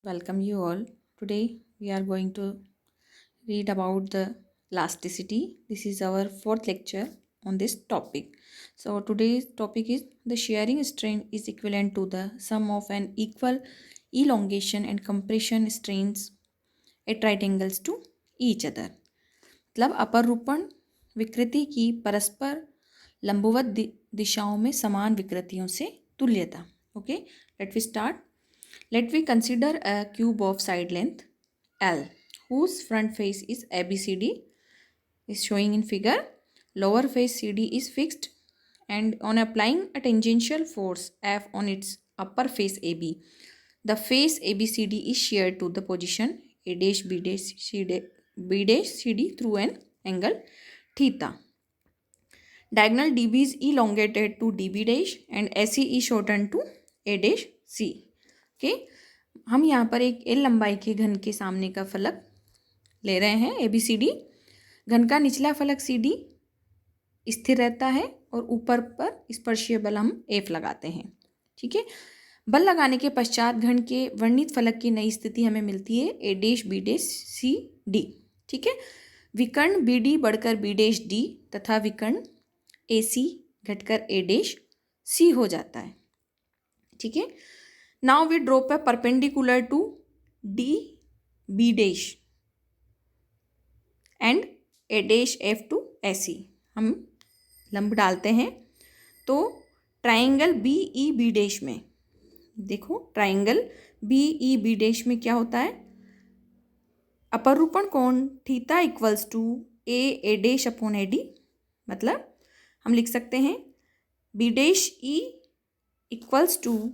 Welcome you all. Today we are going to read about the elasticity. This is our fourth lecture on this topic. So today's topic is the shearing strain is equivalent to the sum of an equal elongation and compression strains at right angles to each other. मतलब अपरूपण विकृति की परस्पर लंबवत दिशाओं में समान विकृतियों से तुल्यता. Okay, let we start. Let we consider a cube of side length L whose front face is ABCD is showing in figure. Lower face CD is fixed and on applying a tangential force F on its upper face AB, the face ABCD is sheared to the position A dash B dash CD through an angle theta. Diagonal DB is elongated to DB dash and SE is shortened to A dash C. Okay, हम यहाँ पर एक L लंबाई के घन के सामने का फलक ले रहे हैं ABCD. घन का निचला फलक CD स्थिर रहता है और ऊपर पर स्पर्शीय बल हम F लगाते हैं. ठीक है, बल लगाने के पश्चात घन के वर्णित फलक की नई स्थिति हमें मिलती है A dash B dash C D. ठीक है, विकर्ण BD बढ़कर B डैश D तथा विकर्ण AC घटकर A डैश C हो जाता है. ठीक है, now we drop a perpendicular to D B dash and A dash F to AC. हम लंब डालते हैं तो ट्राइंगल BEB डैश में, देखो ट्राइंगल BEB डैश में क्या होता है, अपरूपण कोण theta equals to A dash upon AD. मतलब हम लिख सकते हैं B dash E equals to,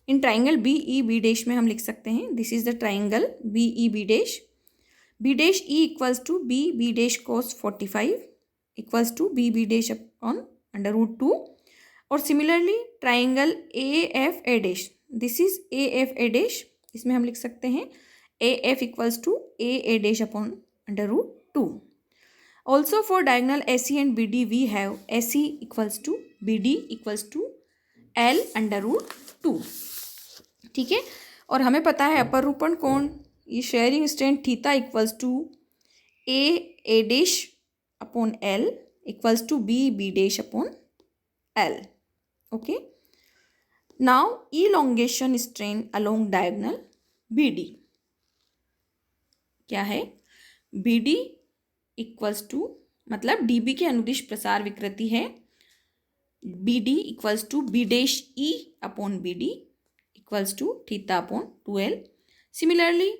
in triangle BEB dash में हम लिख सकते हैं this is the triangle BEB dash. B dash E equals to B dash cos 45 equals to B dash upon √2. और similarly triangle AFA dash, this is AFA dash, इसमें हम लिख सकते हैं AF equals to A dash upon √2. Also for diagonal AC and BD we have AC equals to BD equals to L √2. ठीक है, और हमें पता है अपरूपण कोण ये shearing strain theta equals to A dash upon L equals to B dash upon L. Okay, now elongation strain along diagonal BD क्या है, BD इक्वल्स टू, मतलब DB के अनुदिश प्रसार विकृति है BD equals to B dash E upon BD equals to theta upon 2L. Similarly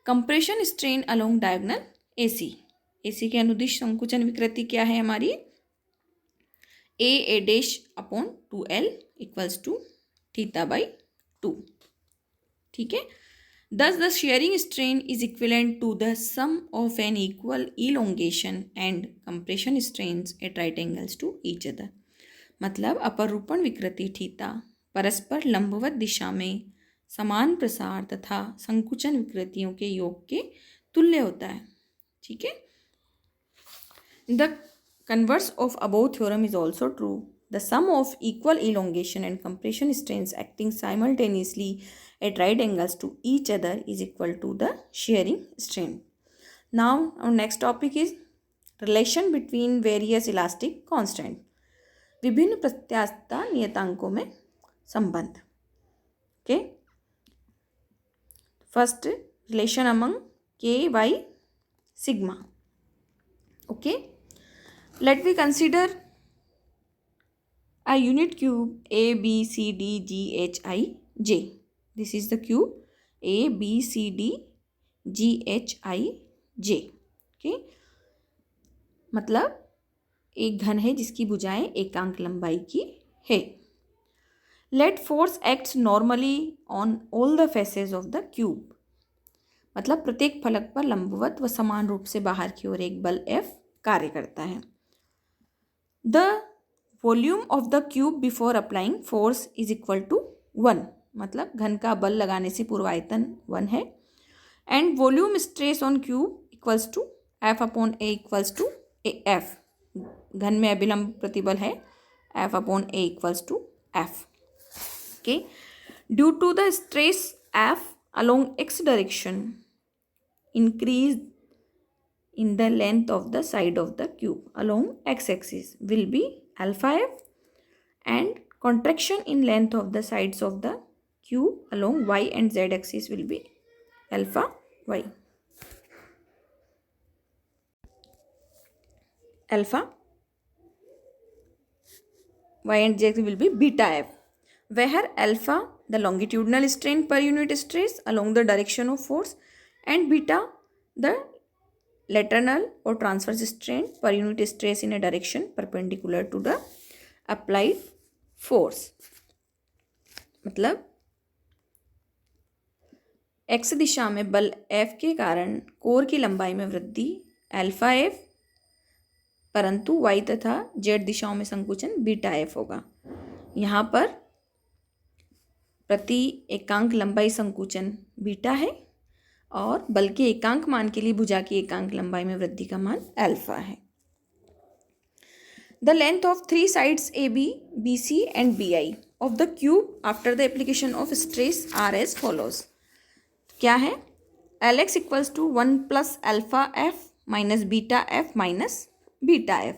compression strain along diagonal AC के अनुदिश संकुचन विकृति क्या है हमारी, A dash upon 2L equals to theta by 2. ठीक है, thus the shearing strain is equivalent to the sum of an equal elongation and compression strains at right angles to each other. मतलब अपरूपण विकृति थीटा परस्पर लंबवत दिशा में समान प्रसार तथा संकुचन विकृतियों के योग के तुल्य होता है. ठीक है, the converse of above theorem is also true. The sum of equal elongation and compression strains acting simultaneously at right angles to each other is equal to the shearing strain. Now our next topic is relation between various elastic constant. विभिन्न प्रत्यास्थता नियतांकों में संबंध. Okay, first relation among K by sigma. Okay, let we consider a unit cube A B C D G H I J. This is the cube A B C D G H I J. Okay, मतलब एक घन है जिसकी भुजाएं एकांक लंबाई की है. Let force acts normally on all the faces of the cube. मतलब प्रत्येक फलक पर लंबवत व समान रूप से बाहर की ओर एक बल F कार्य करता है. The volume of the cube before applying force is equal to 1. मतलब घन का बल लगाने से पूर्व आयतन 1 है. And volume stress on cube equals to F upon A equals to F. घन में अभिलंब प्रतिबल है F upon A equals to F. Okay, Due to the stress F along x direction, increase in the length of the side of the cube along x-axis will be alpha F, and contraction in length of the sides of the cube along y and z axis will be alpha y. Alpha y and z will be beta F, where alpha the longitudinal strain per unit stress along the direction of force, and beta the lateral or transverse strain per unit stress in a direction perpendicular to the applied force. मतलब x दिशा में बल F के कारण core की लंबाई में वृद्धि alpha F, परंतु y तथा z दिशाओं में संकुचन बीटा F होगा। यहाँ पर प्रति एकांक लंबाई संकुचन बीटा है और बल के एकांक मान के लिए भुजा की एकांक लंबाई में वृद्धि का मान अल्फा है। The length of three sides AB, BC and BI of the cube after the application of stress are as follows. क्या है? Lx equals to 1 plus alpha F minus beta F minus beta F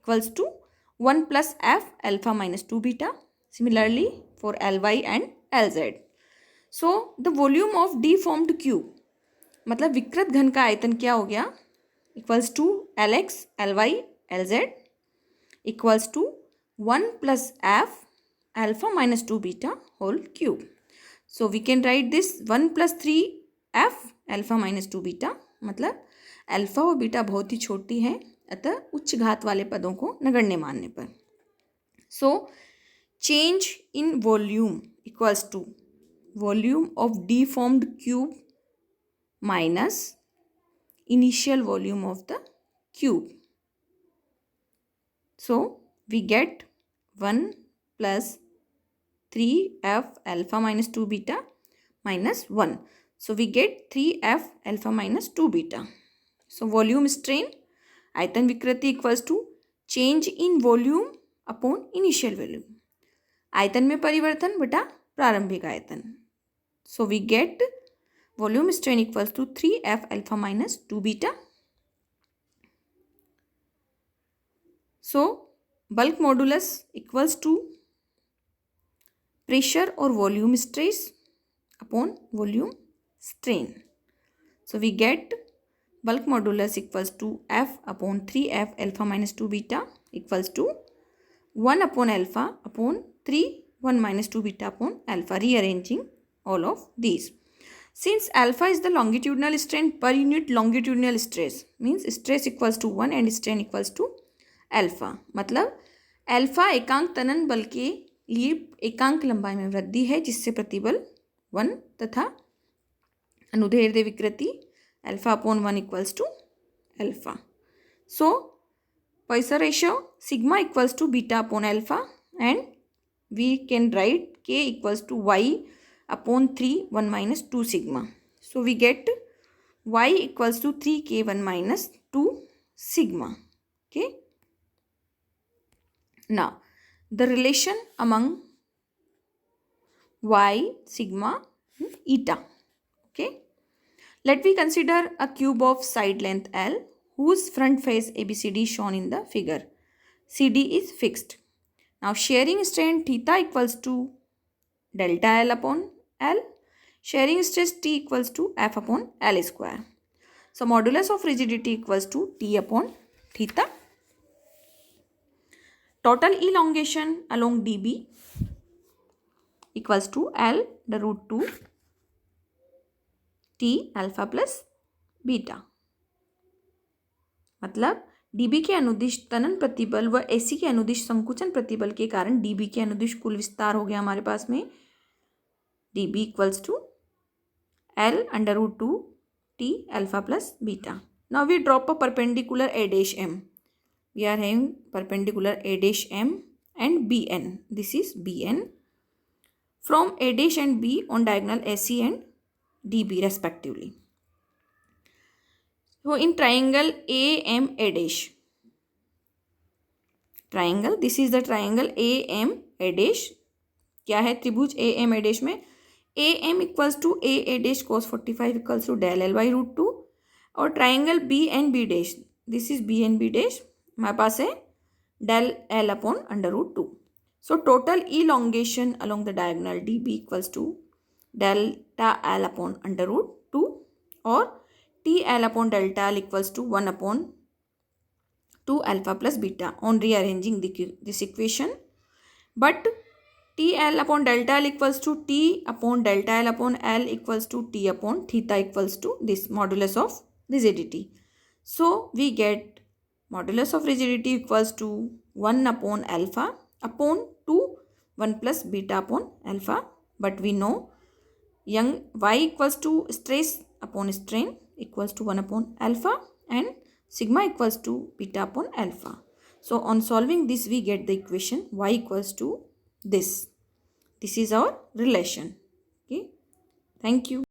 equals to 1 plus F alpha minus 2 beta. Similarly for Ly and Lz. So the volume of deformed cube, मतलब विकृत घन का आयतन क्या हो गया? Equals to Lx, Ly, Lz equals to 1 plus F alpha minus 2 beta whole cube. So we can write this 1 plus 3 F alpha minus 2 beta, मतलब alpha और बीटा बहुत ही छोटी है, अतः उच्च घात वाले पदों को नगण्य मानने पर। So change in volume equals to volume of deformed cube minus initial volume of the cube. So we get 1 plus 3F alpha minus 2 beta minus 1. So we get 3F alpha minus 2 beta. So volume strain आयतन विकृति equals to change in volume upon initial volume. आयतन में परिवर्तन बटा प्रारंभिक आयतन. So we get volume strain equals to 3F alpha minus 2 beta. So bulk modulus equals to pressure or volume stress upon volume strain. So we get bulk modulus equals to F upon 3F alpha minus 2 beta equals to 1 upon alpha upon 3 1 minus 2 beta upon alpha, rearranging all of these. Since alpha is the longitudinal strain per unit longitudinal stress, means stress equals to 1 and strain equals to alpha, मतलब alpha एकांक तनन बल के लिए एकांक लंबाई में वृद्धि है जिससे प्रतिबल 1 तथा अनुदैर्ध्य विकृति alpha upon 1 equals to alpha. So Poisson ratio sigma equals to beta upon alpha and we can write K equals to Y upon 3 1 minus 2 sigma. So we get Y equals to 3 K 1 minus 2 sigma. Okay. Now, the relation among y, sigma, eta. Okay. Let me consider a cube of side length L whose front face ABCD is shown in the figure. CD is fixed. Now, shearing strain theta equals to delta L upon L. Shearing stress T equals to F upon L square. So, modulus of rigidity equals to T upon theta. Total elongation along DB equals to L the root 2 T alpha plus beta. मतलब DB के अनुदिश तनन प्रतिबल व AC के अनुदिश संकुचन प्रतिबल के कारण DB के अनुदिश कुल विस्तार हो गया हमारे पास में DB equals to L under root 2 T alpha plus beta. Now we drop a perpendicular A dash M. We are having perpendicular A dash M and BN. This is BN. From A dash and B on diagonal AC and DB respectively. So in triangle AM A dash. Triangle. This is the triangle AM A dash. क्या है त्रिभुज A M A dash में A M equals to A dash cos 45 equals to del L by root 2 और triangle B and B dash this is B and B dash हमारे पास है del L upon under root 2. So total elongation along the diagonal DB equals to delta L upon under root 2 or TL upon delta L equals to 1 upon 2 alpha plus beta on rearranging this equation. But TL upon delta L equals to T upon delta L upon L equals to T upon theta equals to this modulus of rigidity. So we get modulus of rigidity equals to 1 upon alpha upon 2 1 plus beta upon alpha. But we know young y equals to stress upon strain equals to 1 upon alpha and sigma equals to beta upon alpha. So on solving this we get the equation y equals to this. This is our relation. Okay. Thank you.